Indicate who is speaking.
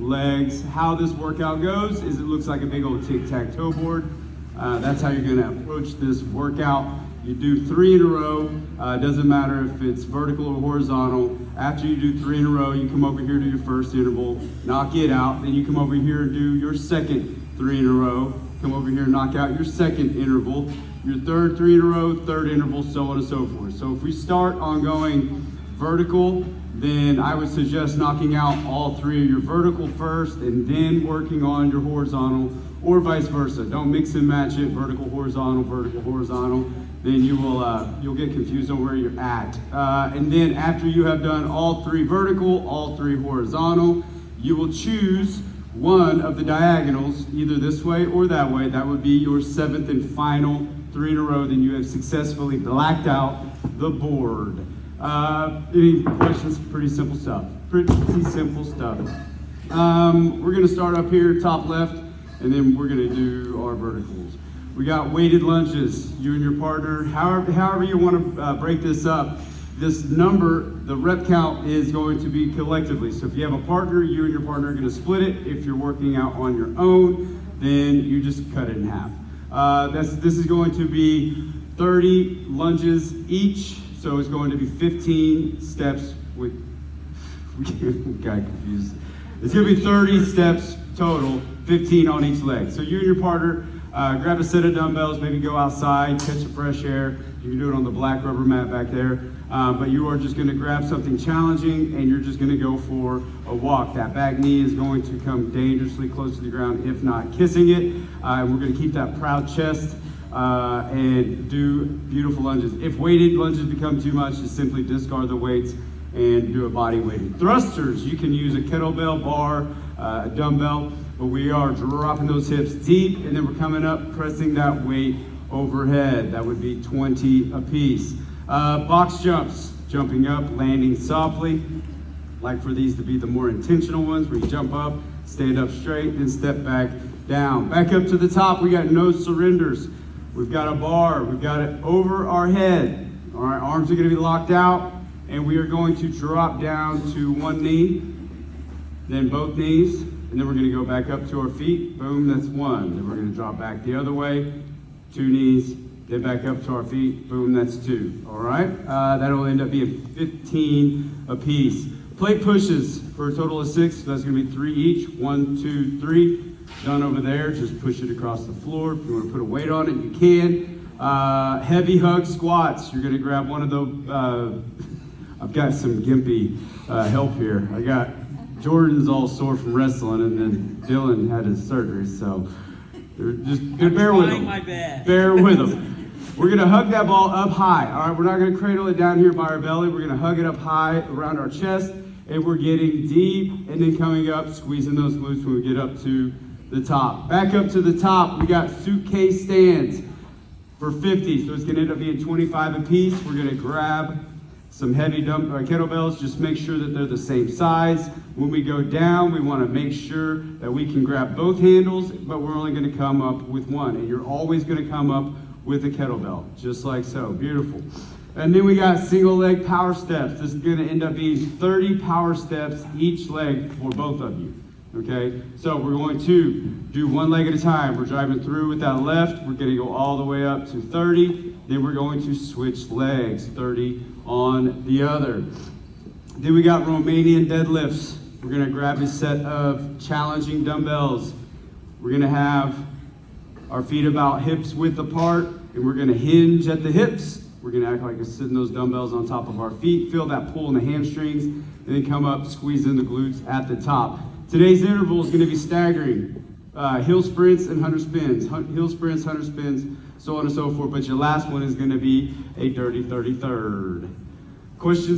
Speaker 1: legs. How this workout goes is it looks like a big old tic-tac-toe board. That's how you're gonna approach this workout. You do 3 in a row. Doesn't matter if it's vertical or horizontal. After you do 3 in a row, you come over here to your first interval, knock it out. Then you come over here and do your second 3 in a row. Come over here and knock out your second interval. Your third 3 in a row, third interval, so on and so forth. So if we start on going vertical, then I would suggest knocking out all 3 of your vertical first and then working on your horizontal, or vice versa. Don't mix and match it, vertical, horizontal, then you'll get confused on where you're at. And then after you have done all 3 vertical, all 3 horizontal, you will choose one of the diagonals, either this way or that way. That would be your 7th and final 3 in a row. Then you have successfully blacked out the board. Any questions? Pretty simple stuff. We're gonna start up here, top left, and then we're gonna do our verticals. We got weighted lunges, you and your partner. However you wanna break this up, this number, the rep count is going to be collectively. So if you have a partner, you and your partner are gonna split it. If you're working out on your own, then you just cut it in half. This is going to be 30 lunges each. So it's going to be 15 steps with, we got confused. It's gonna be 30 steps total, 15 on each leg. So you and your partner, grab a set of dumbbells, maybe go outside, catch some fresh air. You can do it on the black rubber mat back there. But you are just gonna grab something challenging and you're just gonna go for a walk. That back knee is going to come dangerously close to the ground, if not kissing it. And we're gonna keep that proud chest and do beautiful lunges. If weighted lunges become too much, just simply discard the weights and do a body weighted. Thrusters, you can use a kettlebell, bar, a dumbbell, but we are dropping those hips deep and then we're coming up, pressing that weight overhead. That would be 20 apiece. Box jumps, jumping up, landing softly. Like for these to be the more intentional ones where you jump up, stand up straight, then step back down. Back up to the top, we got no surrenders. We've got a bar, we've got it over our head. All right, arms are gonna be locked out, and we are going to drop down to one knee, then both knees, and then we're gonna go back up to our feet. Boom, that's one. Then we're gonna drop back the other way, 2 knees, then back up to our feet. Boom, that's 2. All right, that'll end up being 15 apiece. Plate pushes for a total of 6, so that's gonna be 3 each. 1, 2, 3. Done over there, just push it across the floor. If you want to put a weight on it, you can. Heavy hug squats. You're gonna grab one of the, I've got some gimpy help here. I got Jordan's all sore from wrestling, and then Dylan had his surgery, so just bear with him. Bear with him. We're gonna hug that ball up high. All right, we're not gonna cradle it down here by our belly. We're gonna hug it up high around our chest, and we're getting deep, and then coming up, squeezing those glutes when we get up to the top. Back up to the top, we got suitcase stands for 50, so it's gonna end up being 25 apiece. We're gonna grab some heavy kettlebells, just make sure that they're the same size. When we go down, we wanna make sure that we can grab both handles, but we're only gonna come up with one, and you're always gonna come up with a kettlebell, just like so. Beautiful. And then we got single leg power steps. This is gonna end up being 30 power steps each leg for both of you. Okay, so we're going to do one leg at a time. We're driving through with that left. We're going to go all the way up to 30. Then we're going to switch legs, 30 on the other. Then we got Romanian deadlifts. We're going to grab a set of challenging dumbbells. We're going to have our feet about hips width apart, and we're going to hinge at the hips. We're going to act like we're sitting those dumbbells on top of our feet. Feel that pull in the hamstrings, and then come up, squeeze in the glutes at the top. Today's interval is going to be staggering. Hill sprints and 100 spins. Hill sprints, 100 spins, so on and so forth. But your last one is going to be a dirty 33rd. Questions?